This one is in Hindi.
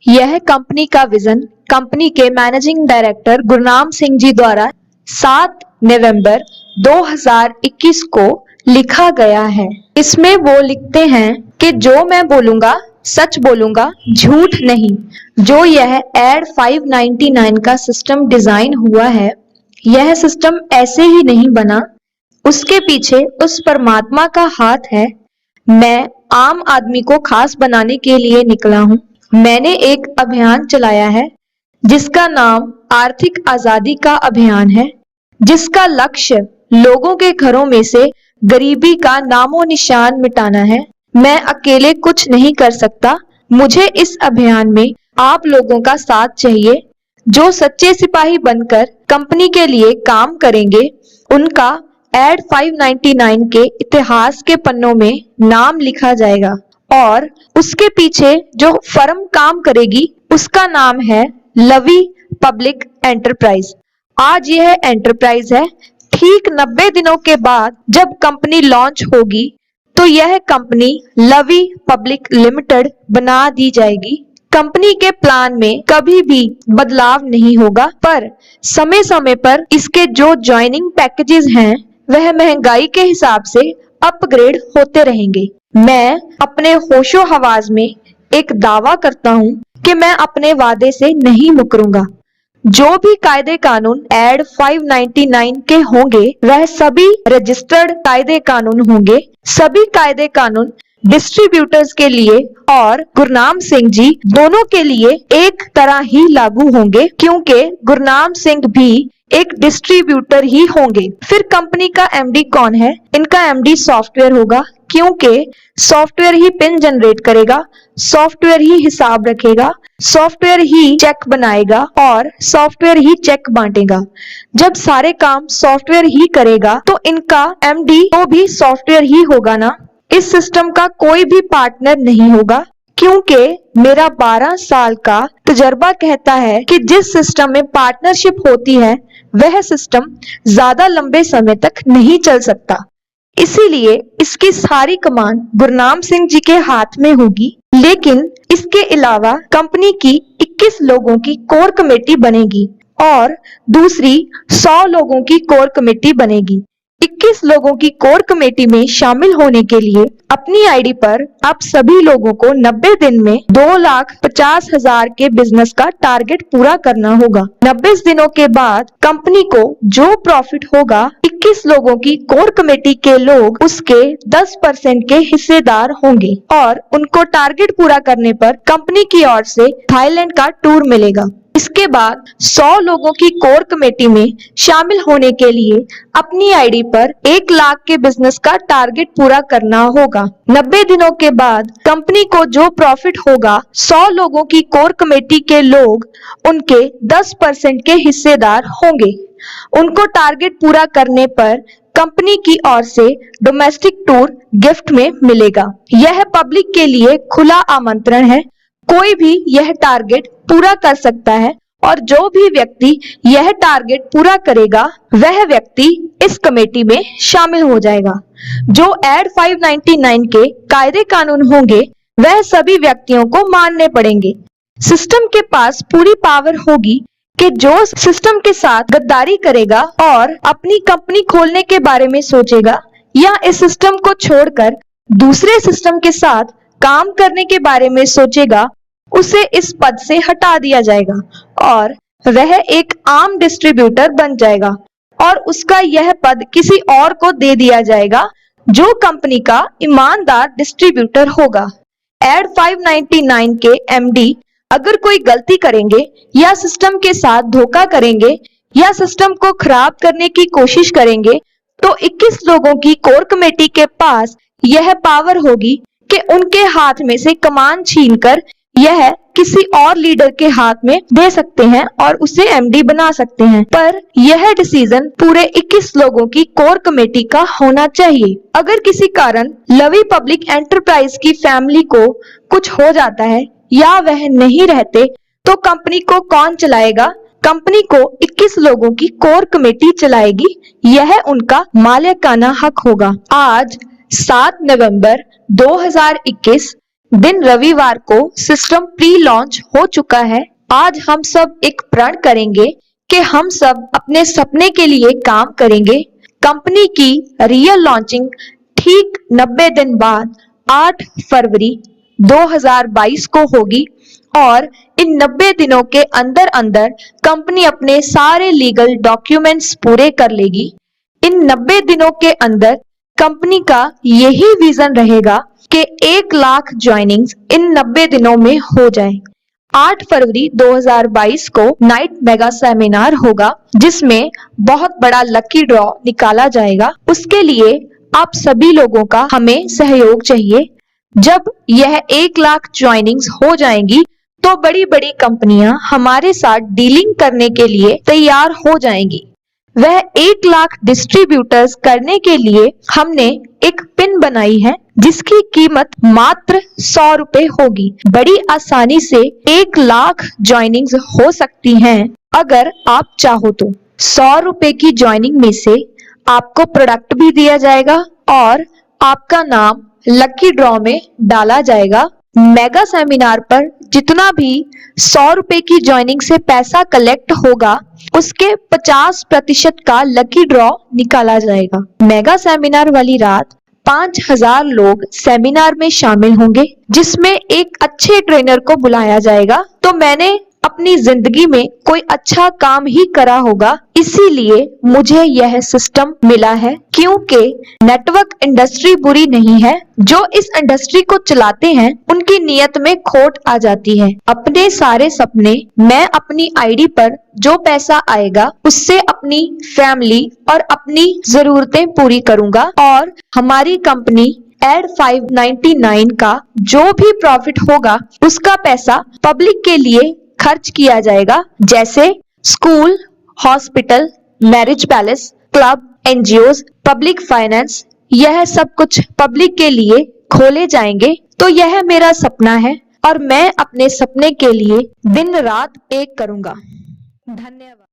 यह कंपनी का विजन कंपनी के मैनेजिंग डायरेक्टर गुरनाम सिंह जी द्वारा 7 नवंबर 2021 को लिखा गया है। इसमें वो लिखते हैं कि जो मैं बोलूंगा सच बोलूंगा, झूठ नहीं। जो यह एड 599 का सिस्टम डिजाइन हुआ है, यह सिस्टम ऐसे ही नहीं बना, उसके पीछे उस परमात्मा का हाथ है। मैं आम आदमी को खास बनाने के लिए निकला हूँ। मैंने एक अभियान चलाया है जिसका नाम आर्थिक आजादी का अभियान है, जिसका लक्ष्य लोगों के घरों में से गरीबी का नामो निशान मिटाना है। मैं अकेले कुछ नहीं कर सकता, मुझे इस अभियान में आप लोगों का साथ चाहिए। जो सच्चे सिपाही बनकर कंपनी के लिए काम करेंगे, उनका एड 599 के इतिहास के पन्नों में नाम लिखा जाएगा और उसके पीछे जो फर्म काम करेगी उसका नाम है लवी पब्लिक एंटरप्राइज। आज यह एंटरप्राइज है। ठीक 90 दिनों के बाद जब कंपनी लॉन्च होगी तो यह कंपनी लवी पब्लिक लिमिटेड बना दी जाएगी। कंपनी के प्लान में कभी भी बदलाव नहीं होगा, पर समय समय पर इसके जो ज्वाइनिंग पैकेजेस हैं वह महंगाई के हिसाब से अपग्रेड होते रहेंगे। मैं अपने होशो हवास में एक दावा करता हूं कि मैं अपने वादे से नहीं मुकरूंगा। जो भी कायदे कानून एड 599 के होंगे वह सभी रजिस्टर्ड कायदे कानून होंगे। सभी कायदे कानून डिस्ट्रीब्यूटर्स के लिए और गुरनाम सिंह जी दोनों के लिए एक तरह ही लागू होंगे, क्योंकि गुरनाम सिंह भी एक डिस्ट्रीब्यूटर ही होंगे। फिर कंपनी का एमडी कौन है? इनका एमडी सॉफ्टवेयर होगा, क्योंकि सॉफ्टवेयर ही पिन जनरेट करेगा, सॉफ्टवेयर ही हिसाब रखेगा, सॉफ्टवेयर ही चेक बनाएगा और सॉफ्टवेयर ही चेक बांटेगा। जब सारे काम सॉफ्टवेयर ही करेगा तो इनका एमडी तो भी सॉफ्टवेयर ही होगा ना। इस सिस्टम का कोई भी पार्टनर नहीं होगा, क्योंकि मेरा 12 साल का तजर्बा कहता है कि जिस सिस्टम में पार्टनरशिप होती है वह सिस्टम ज्यादा लंबे समय तक नहीं चल सकता। इसीलिए इसकी सारी कमान गुरनाम सिंह जी के हाथ में होगी। लेकिन इसके अलावा कंपनी की 21 लोगों की कोर कमेटी बनेगी और दूसरी 100 लोगों की कोर कमेटी बनेगी। 21 लोगों की कोर कमेटी में शामिल होने के लिए अपनी आईडी पर आप सभी लोगों को 90 दिन में 2,50,000 के बिजनेस का टारगेट पूरा करना होगा। 90 दिनों के बाद कंपनी को जो प्रॉफिट होगा, 21 लोगों की कोर कमेटी के लोग उसके 10% के हिस्सेदार होंगे और उनको टारगेट पूरा करने पर कंपनी की ओर से थाईलैंड का टूर मिलेगा। इसके बाद 100 लोगों की कोर कमेटी में शामिल होने के लिए अपनी आईडी पर 1 लाख के बिजनेस का टारगेट पूरा करना होगा। 90 दिनों के बाद कंपनी को जो प्रॉफिट होगा, 100 लोगों की कोर कमेटी के लोग उनके 10% के हिस्सेदार होंगे। उनको टारगेट पूरा करने पर कंपनी की ओर से डोमेस्टिक टूर गिफ्ट में मिलेगा। यह पब्लिक के लिए खुला आमंत्रण है। कोई भी यह टारगेट पूरा कर सकता है और जो भी व्यक्ति यह टारगेट पूरा करेगा वह व्यक्ति इस कमेटी में शामिल हो जाएगा। जो एड 599 के कायदे कानून होंगे वह सभी व्यक्तियों को मानने पड़ेंगे। सिस्टम के पास पूरी पावर होगी कि जो सिस्टम के साथ गद्दारी करेगा और अपनी कंपनी खोलने के बारे में सोचेगा या इस सिस्टम को छोड़कर दूसरे सिस्टम के साथ काम करने के बारे में सोचेगा, उसे इस पद से हटा दिया जाएगा और वह एक आम डिस्ट्रीब्यूटर बन जाएगा और उसका यह पद किसी और को दे दिया जाएगा जो कंपनी का ईमानदार डिस्ट्रीब्यूटर होगा। एड 599 के एमडी अगर कोई गलती करेंगे या सिस्टम के साथ धोखा करेंगे या सिस्टम को खराब करने की कोशिश करेंगे तो 21 लोगों की कोर कमेटी के पास यह पावर होगी कि उनके हाथ में से कमान छीनकर यह किसी और लीडर के हाथ में दे सकते हैं और उसे एमडी बना सकते हैं। पर यह डिसीजन पूरे 21 लोगों की कोर कमेटी का होना चाहिए। अगर किसी कारण लवी पब्लिक एंटरप्राइज की फैमिली को कुछ हो जाता है या वह नहीं रहते तो कंपनी को कौन चलाएगा? कंपनी को 21 लोगों की कोर कमेटी चलाएगी। यह उनका मालिकाना हक होगा। आज 7 नवंबर 2021 दिन रविवार को सिस्टम प्री लॉन्च हो चुका है। आज हम सब एक प्रण करेंगे कि हम सब अपने सपने के लिए काम करेंगे। कंपनी की रियल लॉन्चिंग ठीक 90 दिन बाद 8 फरवरी 2022 को होगी और इन 90 दिनों के अंदर अंदर कंपनी अपने सारे लीगल डॉक्यूमेंट्स पूरे कर लेगी। इन 90 दिनों के अंदर कंपनी का यही विजन रहेगा कि 1 लाख ज्वाइनिंग्स इन 90 दिनों में हो जाए। 8 फरवरी 2022 को नाइट मेगा सेमिनार होगा जिसमें बहुत बड़ा लकी ड्रॉ निकाला जाएगा। उसके लिए आप सभी लोगों का हमें सहयोग चाहिए। जब यह 1 लाख ज्वाइनिंग्स हो जाएंगी तो बड़ी बड़ी कंपनियां हमारे साथ डीलिंग करने के लिए तैयार हो जाएंगी। वह 1 लाख डिस्ट्रीब्यूटर्स करने के लिए हमने एक पिन बनाई है जिसकी कीमत मात्र 100 रुपए होगी। बड़ी आसानी से 1 लाख ज्वाइनिंग्स हो सकती हैं अगर आप चाहो तो। 100 रुपए की ज्वाइनिंग में से आपको प्रोडक्ट भी दिया जाएगा और आपका नाम लकी ड्रॉ में डाला जाएगा। मेगा सेमिनार पर जितना भी 100 रुपए की ज्वाइनिंग से पैसा कलेक्ट होगा उसके 50% का लकी ड्रॉ निकाला जाएगा। मेगा सेमिनार वाली रात 5000 लोग सेमिनार में शामिल होंगे जिसमें एक अच्छे ट्रेनर को बुलाया जाएगा। तो मैंने अपनी जिंदगी में कोई अच्छा काम ही करा होगा, इसीलिए मुझे यह सिस्टम मिला है। क्योंकि नेटवर्क इंडस्ट्री बुरी नहीं है, जो इस इंडस्ट्री को चलाते हैं उनकी नीयत में खोट आ जाती है। अपने सारे सपने मैं अपनी आईडी पर जो पैसा आएगा उससे अपनी फैमिली और अपनी जरूरतें पूरी करूंगा और हमारी कंपनी एड 599 का जो भी प्रॉफिट होगा उसका पैसा पब्लिक के लिए खर्च किया जाएगा, जैसे school, hospital, marriage palace, club, NGOs, public finance, यह सब कुछ पब्लिक के लिए खोले जाएंगे। तो यह मेरा सपना है और मैं अपने सपने के लिए दिन रात एक करूंगा। धन्यवाद।